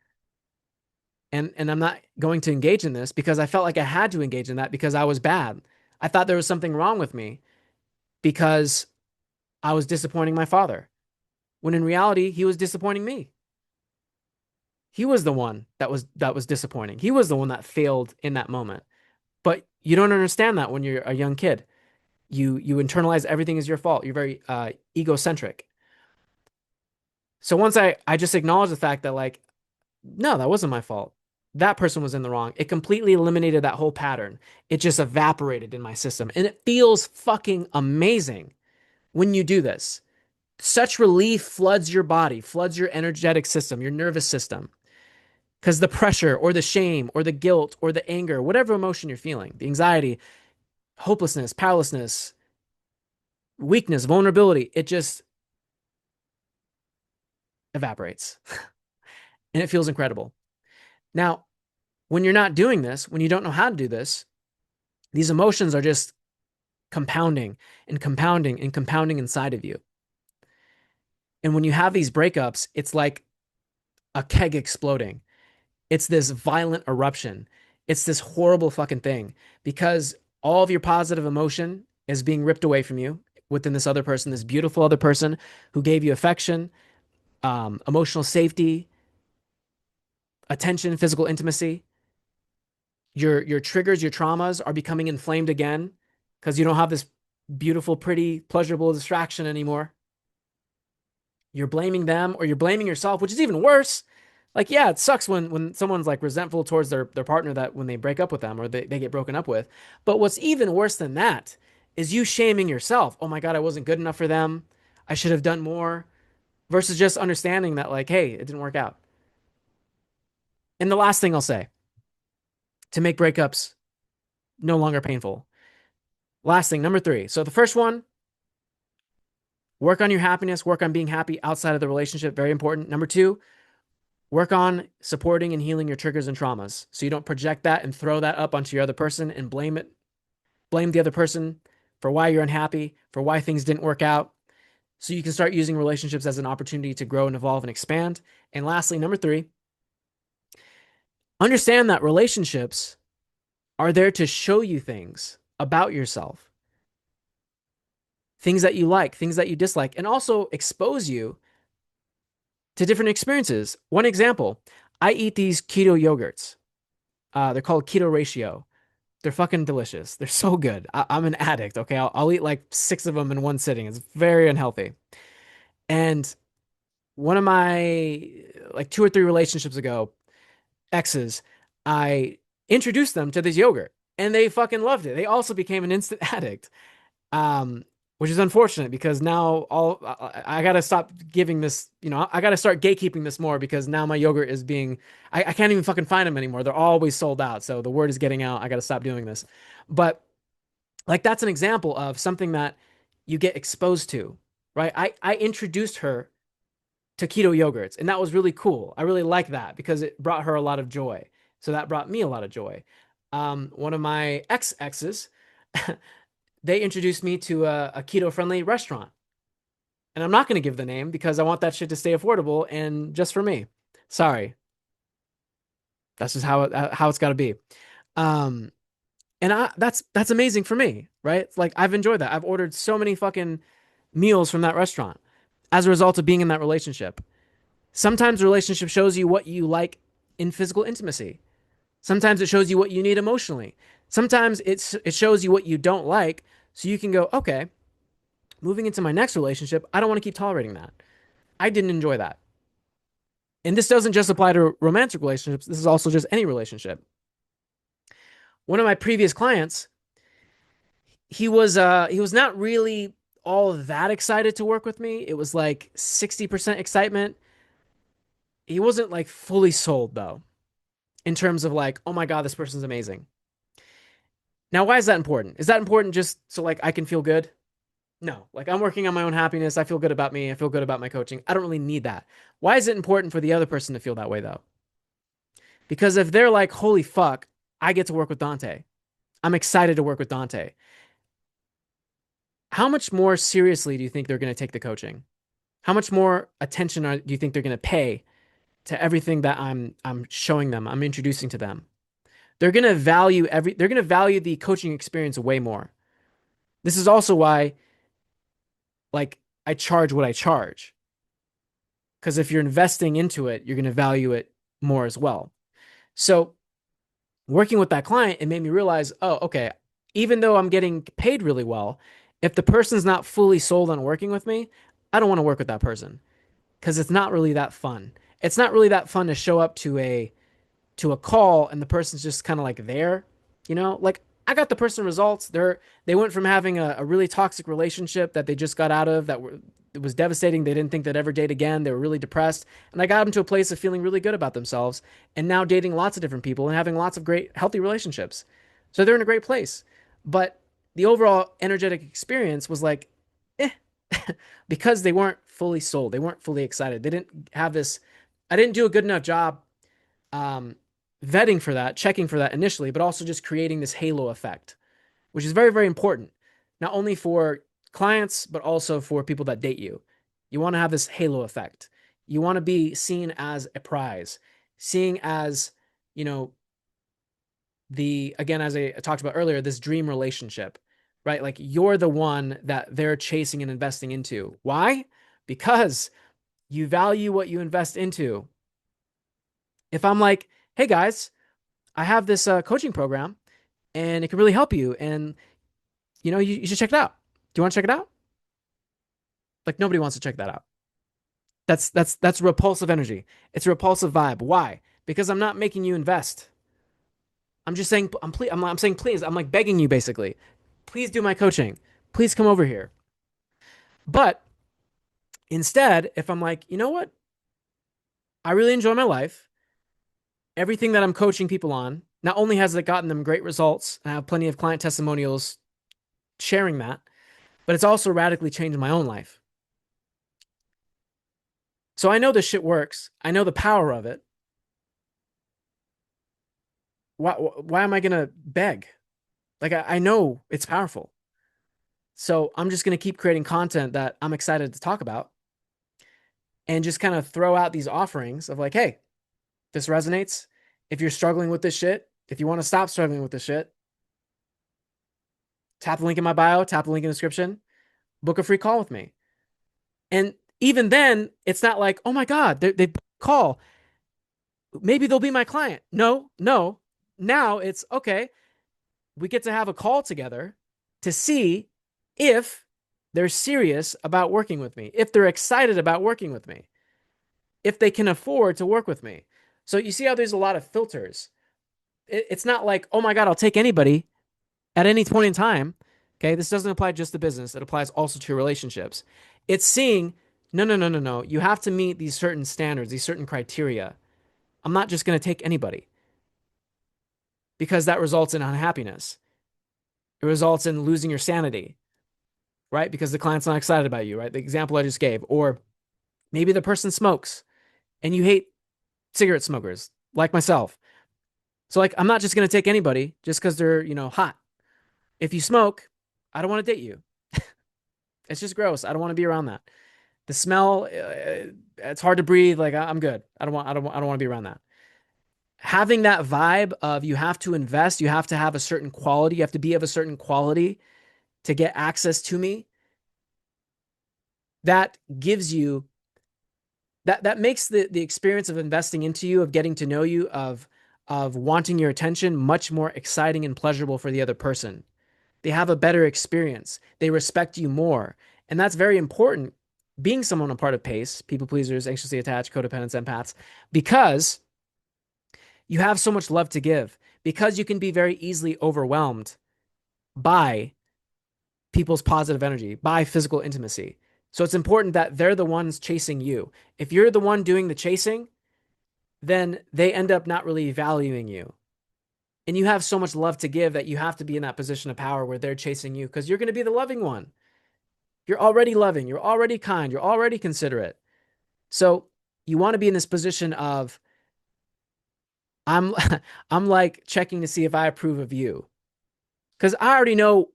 And I'm not going to engage in this because I felt like I had to engage in that because I was bad. I thought there was something wrong with me because I was disappointing my father, when in reality, he was disappointing me. He was the one that was disappointing. He was the one that failed in that moment. But you don't understand that when you're a young kid. You internalize everything as your fault. You're very egocentric. So once I just acknowledged the fact that like, no, that wasn't my fault. That person was in the wrong. It completely eliminated that whole pattern. It just evaporated in my system. And it feels fucking amazing when you do this. Such relief floods your body, floods your energetic system, your nervous system. Because the pressure or the shame or the guilt or the anger, whatever emotion you're feeling, the anxiety, hopelessness, powerlessness, weakness, vulnerability, it just evaporates. And it feels incredible. Now, when you're not doing this, when you don't know how to do this, these emotions are just compounding and compounding and compounding inside of you. And when you have these breakups, it's like a keg exploding. It's this violent eruption. It's this horrible fucking thing because all of your positive emotion is being ripped away from you within this other person, this beautiful other person who gave you affection, emotional safety, attention, physical intimacy. Your triggers, your traumas are becoming inflamed again because you don't have this beautiful, pretty, pleasurable distraction anymore. You're blaming them or you're blaming yourself, which is even worse. Like, yeah, it sucks when someone's like resentful towards their partner that when they break up with them or they get broken up with. But what's even worse than that is you shaming yourself. Oh my God, I wasn't good enough for them. I should have done more versus just understanding that, like, hey, it didn't work out. And the last thing I'll say to make breakups no longer painful. Last thing, number 3. So the first one, work on your happiness, work on being happy outside of the relationship. Very important. Number 2, work on supporting and healing your triggers and traumas so you don't project that and throw that up onto your other person and blame the other person for why you're unhappy, for why things didn't work out. So you can start using relationships as an opportunity to grow and evolve and expand. And lastly, number 3, understand that relationships are there to show you things about yourself, things that you like, things that you dislike, and also expose you to different experiences. One example, I eat these keto yogurts. They're called keto ratio. They're fucking delicious. They're so good. I'm an addict. Okay. I'll eat like 6 of them in one sitting. It's very unhealthy. And one of my like 2 or 3 relationships ago, exes, I introduced them to this yogurt and they fucking loved it. They also became an instant addict. Um, which is unfortunate because now I gotta stop giving this, I gotta start gatekeeping this more because now my yogurt is being, I can't even fucking find them anymore. They're always sold out. So the word is getting out. I gotta stop doing this. But like that's an example of something that you get exposed to, right? I introduced her to keto yogurts, and that was really cool. I really like that because it brought her a lot of joy. So that brought me a lot of joy. One of my exes, they introduced me to a keto friendly restaurant. And I'm not going to give the name because I want that shit to stay affordable and just for me. Sorry. That's just how it's got to be. Um, and that's amazing for me, right? It's like I've enjoyed that. I've ordered so many fucking meals from that restaurant as a result of being in that relationship. Sometimes the relationship shows you what you like in physical intimacy. Sometimes it shows you what you need emotionally. Sometimes it shows you what you don't like, so you can go, okay, moving into my next relationship, I don't want to keep tolerating that. I didn't enjoy that. And this doesn't just apply to romantic relationships. This is also just any relationship. One of my previous clients, he was not really all that excited to work with me. It was like 60% excitement. He wasn't like fully sold though, in terms of like, oh my God, this person's amazing. Now, why is that important? Is that important just so like I can feel good? No, like I'm working on my own happiness. I feel good about me. I feel good about my coaching. I don't really need that. Why is it important for the other person to feel that way though? Because if they're like, holy fuck, I get to work with Dante. I'm excited to work with Dante. How much more seriously do you think they're going to take the coaching? How much more attention do you think they're going to pay to everything that I'm showing them, I'm introducing to them? They're going to value the coaching experience way more. This is also why like I charge what I charge. Because if you're investing into it, you're going to value it more as well. So working with that client, it made me realize, oh, okay, even though I'm getting paid really well, if the person's not fully sold on working with me, I don't want to work with that person because it's not really that fun. It's not really that fun to show up to a call and the person's just kind of like there, like I got the person results. They went from having a really toxic relationship that they just got out of it was devastating. They didn't think they'd ever date again. They were really depressed. And I got them to a place of feeling really good about themselves and now dating lots of different people and having lots of great, healthy relationships. So they're in a great place. But the overall energetic experience was like, eh, because they weren't fully sold. They weren't fully excited. They didn't have this, I didn't do a good enough job um, vetting for that, checking for that initially, but also just creating this halo effect, which is very, very important, not only for clients, but also for people that date you. You want to have this halo effect. You want to be seen as a prize, seeing as, you know, again, as I talked about earlier, this dream relationship, right? Like you're the one that they're chasing and investing into. Why? Because you value what you invest into. If I'm like, hey guys, I have this coaching program and it can really help you. And, you should check it out. Do you want to check it out? Like nobody wants to check that out. That's repulsive energy. It's a repulsive vibe. Why? Because I'm not making you invest. I'm just saying, I'm saying, please, I'm like begging you basically, please do my coaching. Please come over here. But instead, if I'm like, you know what? I really enjoy my life. Everything that I'm coaching people on, not only has it gotten them great results, I have plenty of client testimonials sharing that, but it's also radically changed my own life. So I know this shit works. I know the power of it. Why am I going to beg? Like, I know it's powerful. So I'm just going to keep creating content that I'm excited to talk about and just kind of throw out these offerings of like, hey, this resonates. If you're struggling with this shit, If you want to stop struggling with this shit, tap the link in my bio, tap the link in the description, book a free call with me. And even then, it's not like, oh my God, they call. Maybe they'll be my client. No, no. Now it's okay. We get to have a call together to see if they're serious about working with me, if they're excited about working with me, if they can afford to work with me. So you see how there's a lot of filters. It's not like, oh my God, I'll take anybody at any point in time. Okay. This doesn't apply just to business, it applies also to relationships. It's seeing, no, no, no, no, no. You have to meet these certain standards, these certain criteria. I'm not just going to take anybody because that results in unhappiness. It results in losing your sanity, right? Because the client's not excited about you, right? The example I just gave. Or maybe the person smokes and you hate cigarette smokers like myself. So like I'm not just going to take anybody just because they're, hot. If you smoke, I don't want to date you. It's just gross. I don't want to be around that. The smell, it's hard to breathe. Like I'm good. I don't want to be around that. Having that vibe of you have to invest, you have to have a certain quality, you have to be of a certain quality to get access to me. That gives you that makes the experience of investing into you, of getting to know you, of wanting your attention much more exciting and pleasurable for the other person. They have a better experience. They respect you more. And that's very important being someone a part of PACE, people pleasers, anxiously attached, codependents, empaths, because you have so much love to give, because you can be very easily overwhelmed by people's positive energy, by physical intimacy. So it's important that they're the ones chasing you. If you're the one doing the chasing, then they end up not really valuing you. And you have so much love to give that you have to be in that position of power where they're chasing you because you're going to be the loving one. You're already loving, you're already kind, you're already considerate. So you want to be in this position of I'm I'm like checking to see if I approve of you. Because I already know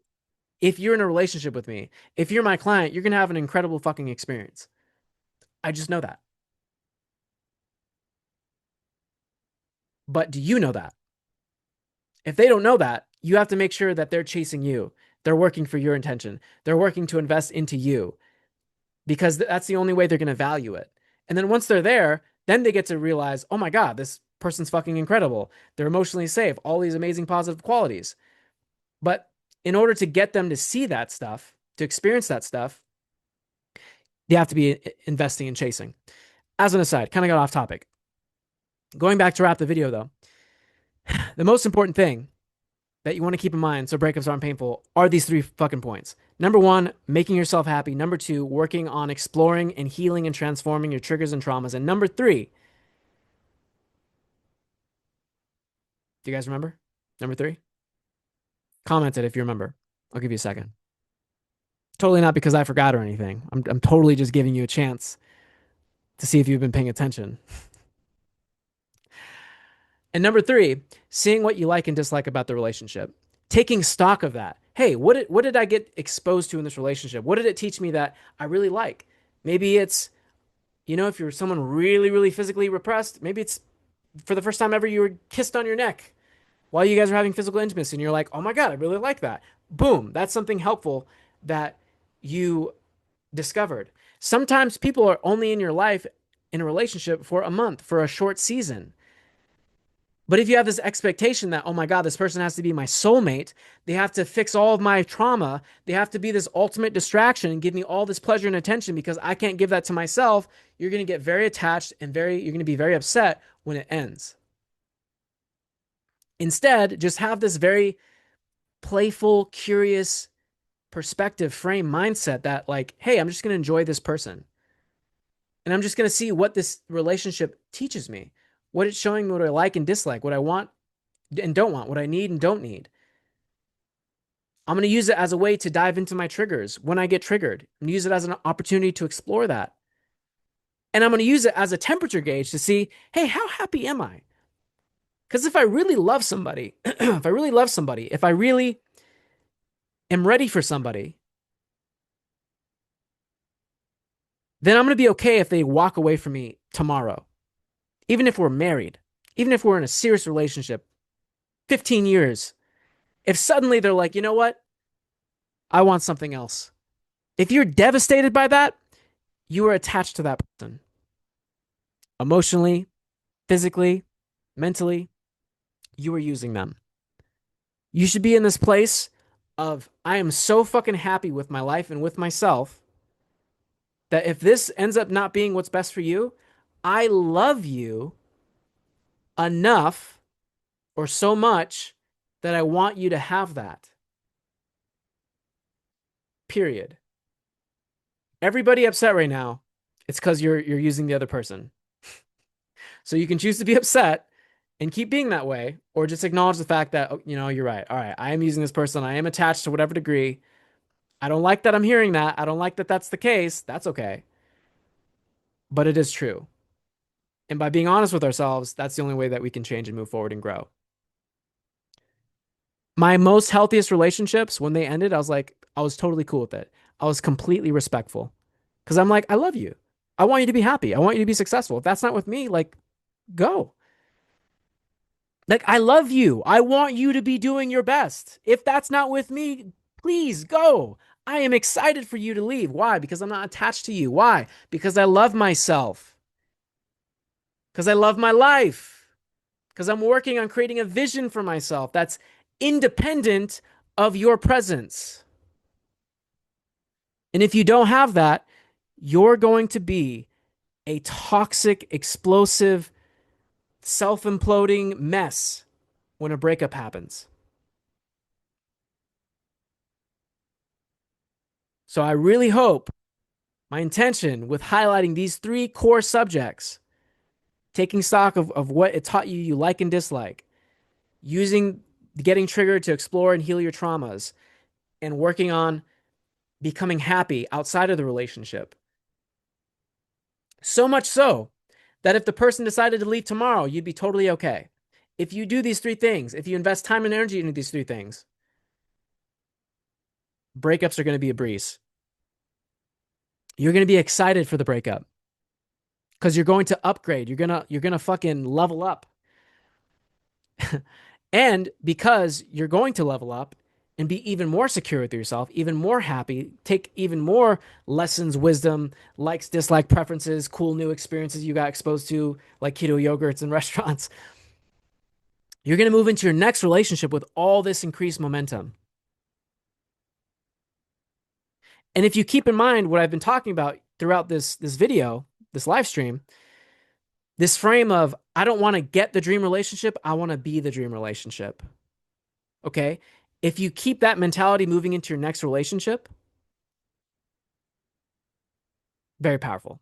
if you're in a relationship with me, if you're my client, you're gonna have an incredible fucking experience. I just know that. But do you know that? If they don't know that, you have to make sure that they're chasing you. They're working for your intention. They're working to invest into you because that's the only way they're going to value it. And then once they're there, then they get to realize, oh my God, this person's fucking incredible. They're emotionally safe, all these amazing positive qualities. But in order to get them to see that stuff, to experience that stuff, they have to be investing and chasing. As an aside, kind of got off topic. Going back to wrap the video though, the most important thing that you want to keep in mind so breakups aren't painful are these three fucking points. Number one, making yourself happy. Number two, working on exploring and healing and transforming your triggers and traumas. And number three, do you guys remember? Number three? Comment it if you remember. I'll give you a second. Totally not because I forgot or anything. I'm totally just giving you a chance to see if you've been paying attention. And number three, seeing what you like and dislike about the relationship, taking stock of that. Hey, what did I get exposed to in this relationship? What did it teach me that I really like? Maybe it's, if you're someone really, really physically repressed, maybe it's for the first time ever you were kissed on your neck while you guys are having physical intimacy and you're like, oh my God, I really like that. Boom, that's something helpful that you discovered. Sometimes people are only in your life in a relationship for a month, for a short season. But if you have this expectation that, oh my God, this person has to be my soulmate, they have to fix all of my trauma, they have to be this ultimate distraction and give me all this pleasure and attention because I can't give that to myself, you're going to get very attached and you're going to be very upset when it ends. Instead, just have this very playful, curious perspective, frame, mindset that, like, hey, I'm just going to enjoy this person. And I'm just going to see what this relationship teaches me, what it's showing me, what I like and dislike, what I want and don't want, what I need and don't need. I'm going to use it as a way to dive into my triggers when I get triggered. I'm going to use it as an opportunity to explore that. And I'm going to use it as a temperature gauge to see, hey, how happy am I? Because if I really love somebody, if I really am ready for somebody, then I'm going to be okay if they walk away from me tomorrow. Even if we're married, even if we're in a serious relationship, 15 years. If suddenly they're like, you know what? I want something else. If you're devastated by that, you are attached to that person emotionally, physically, mentally. You are using them. You should be in this place of, I am so fucking happy with my life and with myself that if this ends up not being what's best for you, I love you enough or so much that I want you to have that. Period. Everybody upset right now, it's because you're using the other person. So you can choose to be upset and keep being that way, or just acknowledge the fact that, oh, you're right. All right, I am using this person. I am attached to whatever degree. I don't like that I'm hearing that. I don't like that that's the case. That's okay. But it is true. And by being honest with ourselves, that's the only way that we can change and move forward and grow. My most healthiest relationships, when they ended, I was totally cool with it. I was completely respectful because I'm like, I love you. I want you to be happy. I want you to be successful. If that's not with me, like, go. Like, I love you. I want you to be doing your best. If that's not with me, please go. I am excited for you to leave. Why? Because I'm not attached to you. Why? Because I love myself. Because I love my life. Because I'm working on creating a vision for myself that's independent of your presence. And if you don't have that, you're going to be a toxic, explosive, self imploding mess when a breakup happens. So I really hope my intention with highlighting these three core subjects, taking stock of what it taught you, you like and dislike, using getting triggered to explore and heal your traumas, and working on becoming happy outside of the relationship. So much so that if the person decided to leave tomorrow, you'd be totally okay. If you do these three things, if you invest time and energy into these three things, breakups are going to be a breeze. You're going to be excited for the breakup because you're going to upgrade. You're going to fucking level up. And because you're going to level up and be even more secure with yourself, even more happy, take even more lessons, wisdom, likes, dislike, preferences, cool new experiences you got exposed to, like keto yogurts and restaurants, you're going to move into your next relationship with all this increased momentum. And if you keep in mind what I've been talking about throughout this video, this live stream, this frame of I don't want to get the dream relationship, I want to be the dream relationship. Okay? If you keep that mentality moving into your next relationship, very powerful.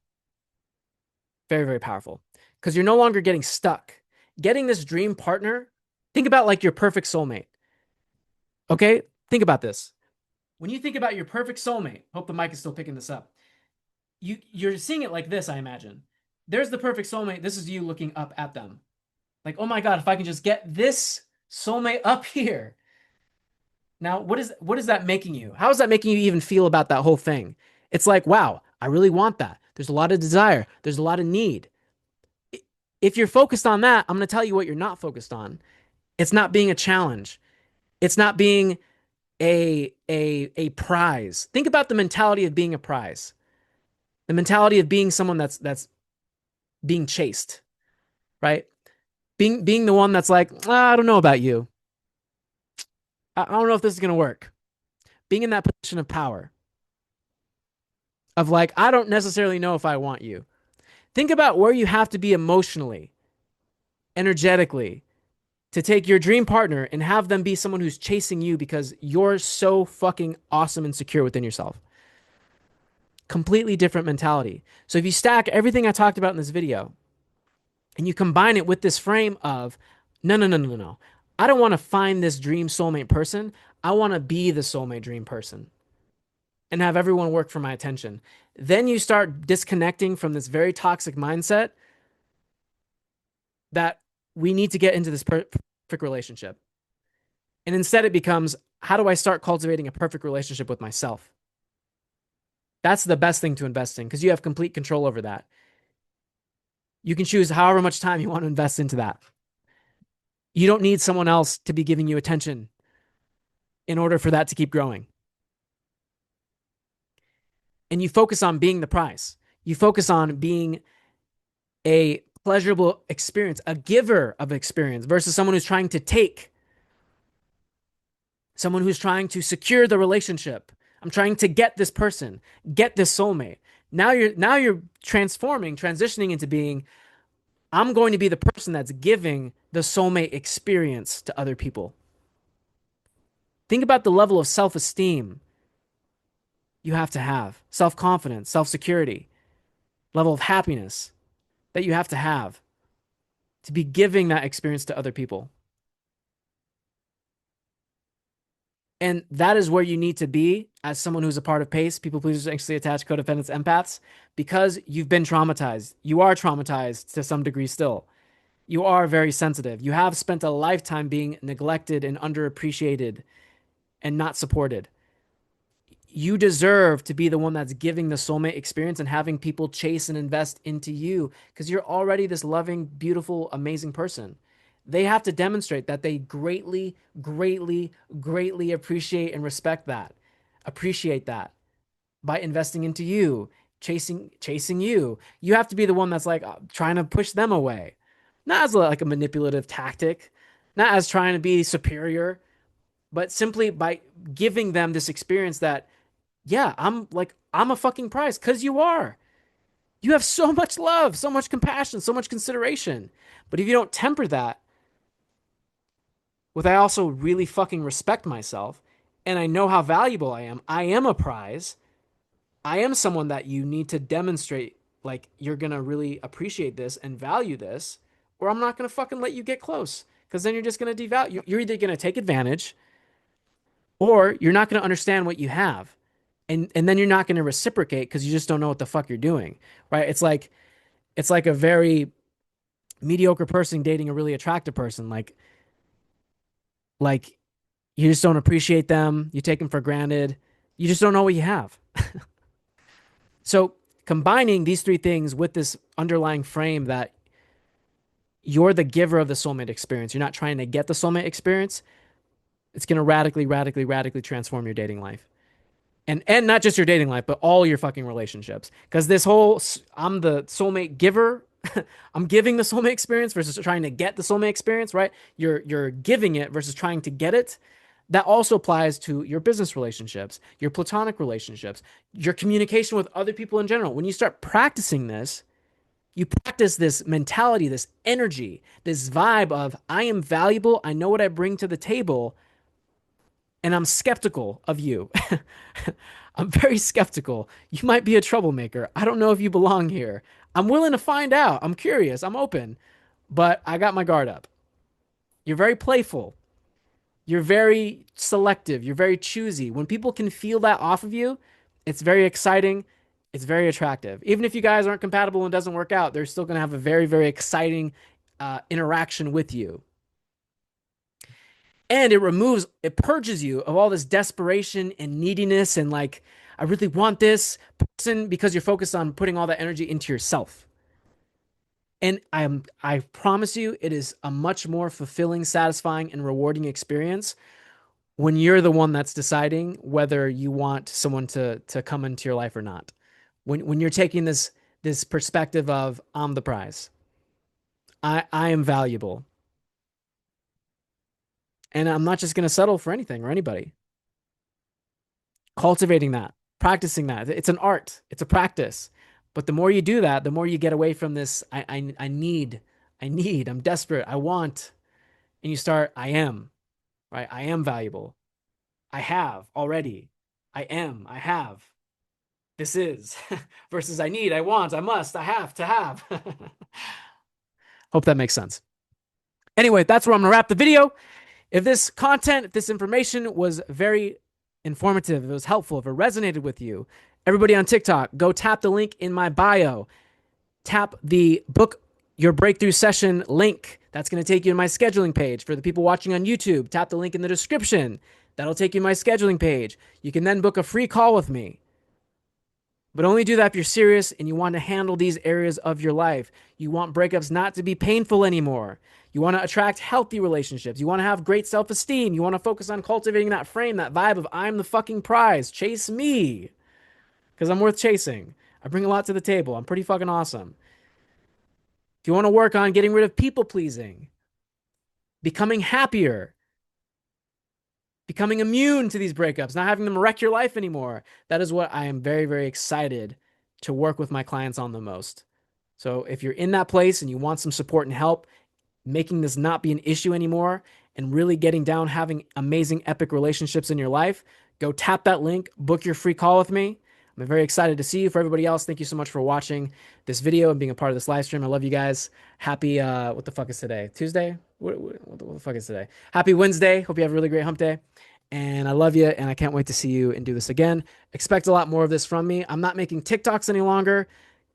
Very, very powerful. Because you're no longer getting stuck. Getting this dream partner, think about like your perfect soulmate. Okay? Think about this. When you think about your perfect soulmate, hope the mic is still picking this up. You're seeing it like this, I imagine. There's the perfect soulmate. This is you looking up at them. Like, oh my God, if I can just get this soulmate up here. Now, what is that making you? How is that making you even feel about that whole thing? It's like, wow, I really want that. There's a lot of desire. There's a lot of need. If you're focused on that, I'm going to tell you what you're not focused on. It's not being a challenge. It's not being a prize. Think about the mentality of being a prize. The mentality of being someone that's being chased, right? Being the one that's like, I don't know about you. I don't know if this is going to work. Being in that position of power of like, I don't necessarily know if I want you. Think about where you have to be emotionally, energetically, to take your dream partner and have them be someone who's chasing you because you're so fucking awesome and secure within yourself. Completely different mentality. So if you stack everything I talked about in this video and you combine it with this frame of, no, no, no, no, no. I don't want to find this dream soulmate person. I want to be the soulmate dream person and have everyone work for my attention. Then you start disconnecting from this very toxic mindset that we need to get into this perfect relationship. And instead it becomes, how do I start cultivating a perfect relationship with myself? That's the best thing to invest in because you have complete control over that. You can choose however much time you want to invest into that. You don't need someone else to be giving you attention in order for that to keep growing. And you focus on being the prize. You focus on being a pleasurable experience, a giver of experience versus someone who's trying to take, someone who's trying to secure the relationship. I'm trying to get this person, get this soulmate. Now you're transforming, transitioning into being, I'm going to be the person that's giving the soulmate experience to other people. Think about the level of self-esteem you have, self-confidence, self-security, level of happiness that you have to be giving that experience to other people. And that is where you need to be as someone who's a part of PACE, people pleasers, anxiously attached, codependents, empaths, because you've been traumatized. You are traumatized to some degree still. You are very sensitive. You have spent a lifetime being neglected and underappreciated and not supported. You deserve to be the one that's giving the soulmate experience and having people chase and invest into you because you're already this loving, beautiful, amazing person. They have to demonstrate that they greatly, greatly, greatly appreciate and respect that, appreciate that by investing into you, chasing you. You have to be the one that's like trying to push them away, not as like a manipulative tactic, not as trying to be superior, but simply by giving them this experience that, yeah, I'm a fucking prize because you are. You have so much love, so much compassion, so much consideration. But if you don't temper that with, I also really fucking respect myself and I know how valuable I am a prize. I am someone that you need to demonstrate like you're going to really appreciate this and value this, or I'm not going to fucking let you get close because then you're just going to devalue. You're either going to take advantage or you're not going to understand what you have. And then you're not going to reciprocate because you just don't know what the fuck you're doing, right? It's like a very mediocre person dating a really attractive person. Like you just don't appreciate them. You take them for granted. You just don't know what you have. So combining these three things with this underlying frame that you're the giver of the soulmate experience, you're not trying to get the soulmate experience, it's going to radically, radically, radically transform your dating life. And not just your dating life, but all your fucking relationships. Because this whole I'm the soulmate giver, I'm giving the soulmate experience versus trying to get the soulmate experience, right? You're giving it versus trying to get it. That also applies to your business relationships, your platonic relationships, your communication with other people in general. When you start practicing this, you practice this mentality, this energy, this vibe of I am valuable, I know what I bring to the table, and I'm skeptical of you. I'm very skeptical. You might be a troublemaker. I don't know if you belong here. I'm willing to find out. I'm curious. I'm open, but I got my guard up. You're very playful. You're very selective. You're very choosy. When people can feel that off of you, it's very exciting. It's very attractive. Even if you guys aren't compatible and it doesn't work out, they're still going to have a very, very exciting interaction with you. And it purges you of all this desperation and neediness and like, I really want this person because you're focused on putting all that energy into yourself. And I promise you, it is a much more fulfilling, satisfying, and rewarding experience when you're the one that's deciding whether you want someone to come into your life or not. When you're taking this perspective of I'm the prize. I am valuable. And I'm not just going to settle for anything or anybody. Cultivating that, practicing that. It's an art, it's a practice. But the more you do that, the more you get away from this I'm desperate, I want. And you start, I am, right? I am valuable. I have already. I have. This is versus I need, I want, I must, I have to have. Hope that makes sense. Anyway, that's where I'm going to wrap the video. If this content, if this information was very informative, if it was helpful, if it resonated with you, everybody on TikTok, go tap the link in my bio. Tap the book your breakthrough session link. That's going to take you to my scheduling page. For the people watching on YouTube, tap the link in the description. That'll take you to my scheduling page. You can then book a free call with me. But only do that if you're serious and you want to handle these areas of your life. You want breakups not to be painful anymore. You want to attract healthy relationships. You want to have great self esteem. You want to focus on cultivating that frame, that vibe of I'm the fucking prize. Chase me because I'm worth chasing. I bring a lot to the table. I'm pretty fucking awesome. If you want to work on getting rid of people pleasing, becoming happier, becoming immune to these breakups, not having them wreck your life anymore, that is what I am very, very excited to work with my clients on the most. So if you're in that place and you want some support and help, making this not be an issue anymore and really getting down, having amazing, epic relationships in your life, go tap that link, book your free call with me. I'm very excited to see you. For everybody else, thank you so much for watching this video and being a part of this live stream. I love you guys. Happy, what the fuck is today? Tuesday? What the fuck is today? Happy Wednesday. Hope you have a really great hump day. And I love you, and I can't wait to see you and do this again. Expect a lot more of this from me. I'm not making TikToks any longer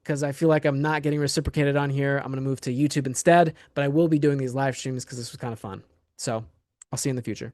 because I feel like I'm not getting reciprocated on here. I'm going to move to YouTube instead, but I will be doing these live streams because this was kind of fun. So I'll see you in the future.